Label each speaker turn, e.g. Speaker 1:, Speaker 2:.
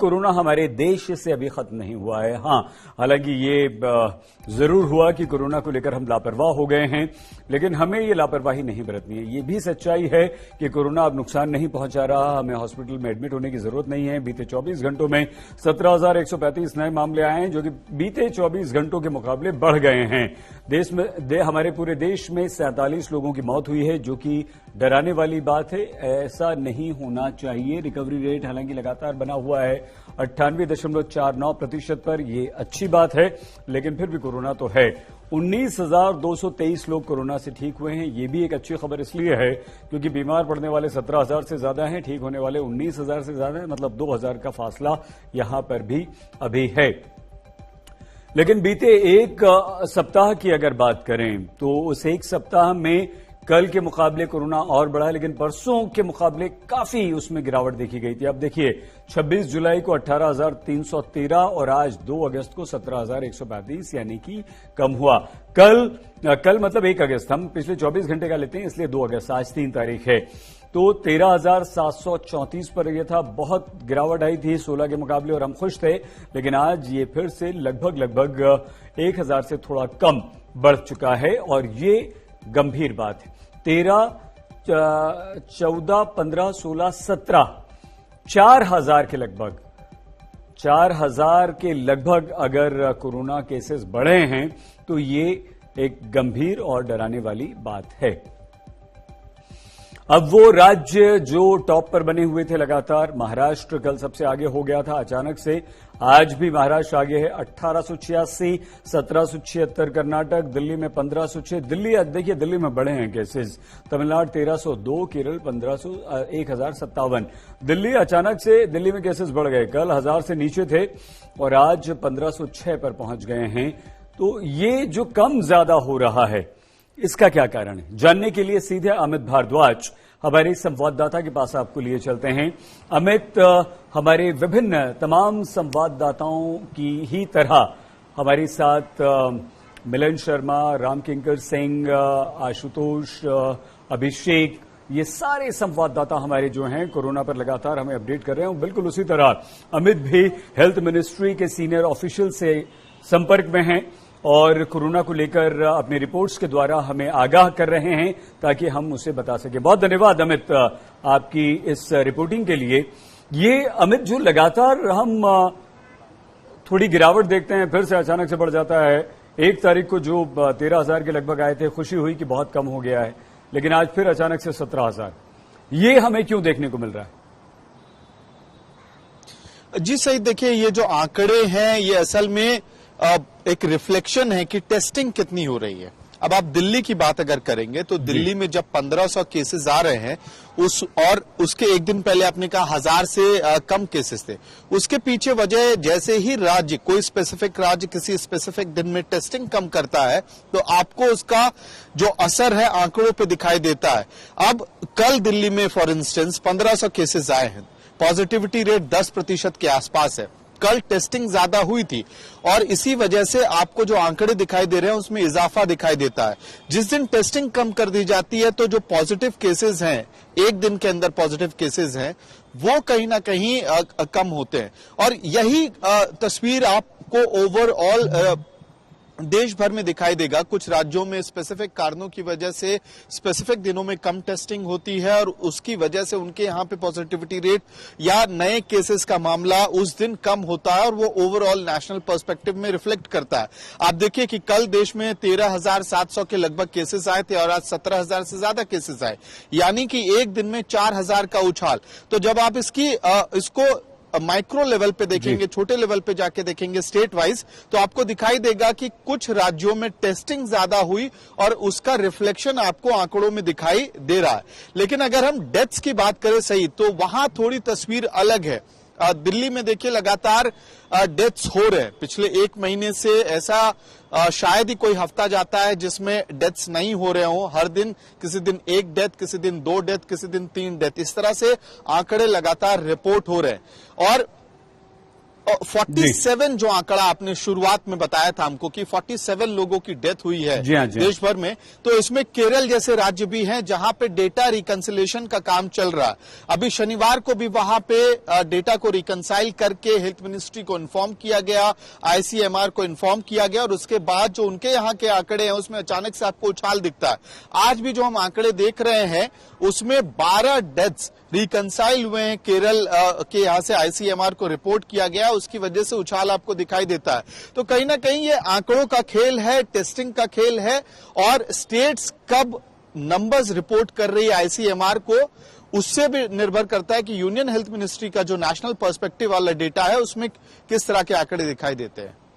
Speaker 1: Corona हमारे देश से अभी खत्म नहीं हुआ है। हाँ, हालांकि ये जरूर हुआ कि कोरोना को लेकर हम लापरवाह हो गए हैं, लेकिन हमें ये लापरवाही नहीं बरतनी है। ये भी सच्चाई है कि कोरोना अब नुकसान नहीं पहुंचा रहा, हमें हॉस्पिटल में एडमिट होने की जरूरत नहीं है। बीते 24 घंटों में 17,135 नए मामले आए हैं, जो कि बीते 24 घंटों के मुकाबले बढ़ गए हैं। हमारे पूरे देश में 47 लोगों की मौत हुई है, जो कि डराने वाली बात है। ऐसा नहीं होना चाहिए। रिकवरी रेट हालांकि लगातार बना हुआ है 98.49% पर। यह अच्छी बात है, लेकिन फिर भी कोरोना तो है। 19,223 लोग कोरोना से ठीक हुए हैं। यह भी एक अच्छी खबर इसलिए है क्योंकि बीमार पड़ने वाले 17,000 से ज्यादा हैं, ठीक होने वाले 19,000 से ज्यादा हैं, मतलब 2,000 का फासला यहां पर भी अभी है। लेकिन बीते एक सप्ताह की अगर बात करें तो उस एक सप्ताह में कल के मुकाबले कोरोना और बढ़ा, लेकिन परसों के मुकाबले काफी उसमें गिरावट देखी गई थी। अब देखिए, 26 जुलाई को 18,313 और आज 2 अगस्त को 17,135, यानी कि कम हुआ। कल मतलब 1 अगस्त, हम पिछले 24 घंटे का लेते हैं इसलिए 2 अगस्त, आज 3 तारीख है, तो 13,734 पर यह था। बहुत गिरावट आई थी 16 के मुकाबले और हम खुश थे, लेकिन आज ये फिर से लगभग 1,000 से थोड़ा कम बढ़ चुका है और ये गंभीर बात है। 13, 14, 15, 16, 17, 4,000 के लगभग अगर कोरोना केसेस बढ़े हैं तो ये एक गंभीर और डराने वाली बात है। अब वो राज्य जो टॉप पर बने हुए थे लगातार, महाराष्ट्र कल सबसे आगे हो गया था अचानक से। आज भी महाराष्ट्र आगे है 1886, 1776 कर्नाटक, दिल्ली में 1506। दिल्ली देखिए, दिल्ली में बढ़े हैं केसेस। तमिलनाडु 1302, केरल 1057। दिल्ली अचानक से दिल्ली में केसेस बढ़ गए। कल 1000 से नीचे थे और आज 1506 पर पहुंच गए हैं। तो ये जो कम ज्यादा हो रहा है, इसका क्या कारण है, जानने के लिए सीधे अमित भारद्वाज हमारे संवाददाता के पास आपको लिए चलते हैं। अमित, हमारे विभिन्न तमाम संवाददाताओं की ही तरह हमारे साथ मिलन शर्मा, रामकिंकर सिंह, आशुतोष, अभिषेक, ये सारे संवाददाता हमारे जो हैं कोरोना पर लगातार हमें अपडेट कर रहे हैं। बिल्कुल उसी तरह अमित भी हेल्थ मिनिस्ट्री के सीनियर ऑफिशियल से संपर्क में हैं और कोरोना को लेकर अपनी रिपोर्ट्स के द्वारा हमें आगाह कर रहे हैं ताकि हम उसे बता सकें। बहुत धन्यवाद अमित आपकी इस रिपोर्टिंग के लिए। ये अमित, जो लगातार हम थोड़ी गिरावट देखते हैं, फिर से अचानक से बढ़ जाता है। 1 तारीख को जो 13,000 के लगभग आए थे, खुशी हुई कि बहुत कम हो गया है, लेकिन आज फिर अचानक से 17,000। ये हमें क्यों देखने को मिल रहा है?
Speaker 2: जी सही, देखिए ये जो आंकड़े हैं ये असल में एक रिफ्लेक्शन है कि टेस्टिंग कितनी हो रही है। अब आप दिल्ली की बात अगर करेंगे तो दिल्ली में जब 1500 केसेस आ रहे हैं उसके एक दिन पहले आपने कहा 1000 से कम केसेस थे। उसके पीछे वजह, जैसे ही राज्य, कोई स्पेसिफिक राज्य किसी स्पेसिफिक दिन में टेस्टिंग कम करता है तो आपको उसका जो असर है आंकड़ों पे दिखाई देता है। अब कल दिल्ली में फॉर इंस्टेंस 1500 केसेस आए हैं, पॉजिटिविटी रेट 10% के आसपास है। कल टेस्टिंग ज्यादा हुई थी और इसी वजह से आपको जो आंकड़े दिखाई दे रहे हैं उसमें इजाफा दिखाई देता है। जिस दिन टेस्टिंग कम कर दी जाती है तो जो पॉजिटिव केसेस हैं, एक दिन के अंदर पॉजिटिव केसेस हैं, वो कहीं ना कहीं कम होते हैं। और यही तस्वीर आपको ओवरऑल देश भर में दिखाई देगा। कुछ राज्यों में स्पेसिफिक कारणों की वजह से स्पेसिफिक दिनों में कम टेस्टिंग होती है और उसकी वजह से उनके यहाँ पे पॉजिटिविटी रेट या नए केसेस का मामला उस दिन कम होता है और वो ओवरऑल नेशनल पर्सपेक्टिव में रिफ्लेक्ट करता है। आप देखिए कि कल देश में 13,700 के लगभग केसेस आए थे और आज 17,000 से ज्यादा केसेस आए, यानी कि एक दिन में 4,000 का उछाल। तो जब आप इसको माइक्रो लेवल पे देखेंगे, छोटे लेवल पे जाके देखेंगे स्टेट वाइज, तो आपको दिखाई देगा कि कुछ राज्यों में टेस्टिंग ज्यादा हुई और उसका रिफ्लेक्शन आपको आंकड़ों में दिखाई दे रहा है। लेकिन अगर हम डेथ्स की बात करें सही, तो वहां थोड़ी तस्वीर अलग है। दिल्ली में देखिए लगातार डेथ्स हो रहे हैं। पिछले 1 महीने से ऐसा शायद ही कोई हफ्ता जाता है जिसमें डेथ्स नहीं हो रहे हो। हर दिन किसी दिन 1 डेथ, किसी दिन 2 डेथ, किसी दिन 3 डेथ, इस तरह से आंकड़े लगातार रिपोर्ट हो रहे हैं। और 47 जो आंकड़ा आपने शुरुआत में बताया था हमको कि 47 लोगों की डेथ हुई है
Speaker 1: जी हाँ, जी हाँ।
Speaker 2: देश भर में, तो इसमें केरल जैसे राज्य भी हैं जहां पे डेटा रिकंसिलेशन का काम चल रहा है। अभी शनिवार को भी वहां पे डेटा को रिकंसाइल करके हेल्थ मिनिस्ट्री को इन्फॉर्म किया गया, आईसीएमआर को इन्फॉर्म किया गया, और उसके बाद जो उनके यहाँ के आंकड़े हैं उसमें अचानक से आपको उछाल दिखता है। आज भी जो हम आंकड़े देख रहे हैं उसमें 12 डेथ्स रिकंसाइल हुए हैं, केरल के यहां से आईसीएमआर को रिपोर्ट किया गया, उसकी वजह से उछाल आपको दिखाई देता है। तो कहीं ना कहीं ये आंकड़ों का खेल है, टेस्टिंग का खेल है, और स्टेट्स कब नंबर्स रिपोर्ट कर रही है आईसीएमआर को, उससे भी निर्भर करता है कि यूनियन हेल्थ मिनिस्ट्री का जो नेशनल पर्सपेक्टिव वाला डेटा है उसमें किस तरह के आंकड़े दिखाई देते हैं।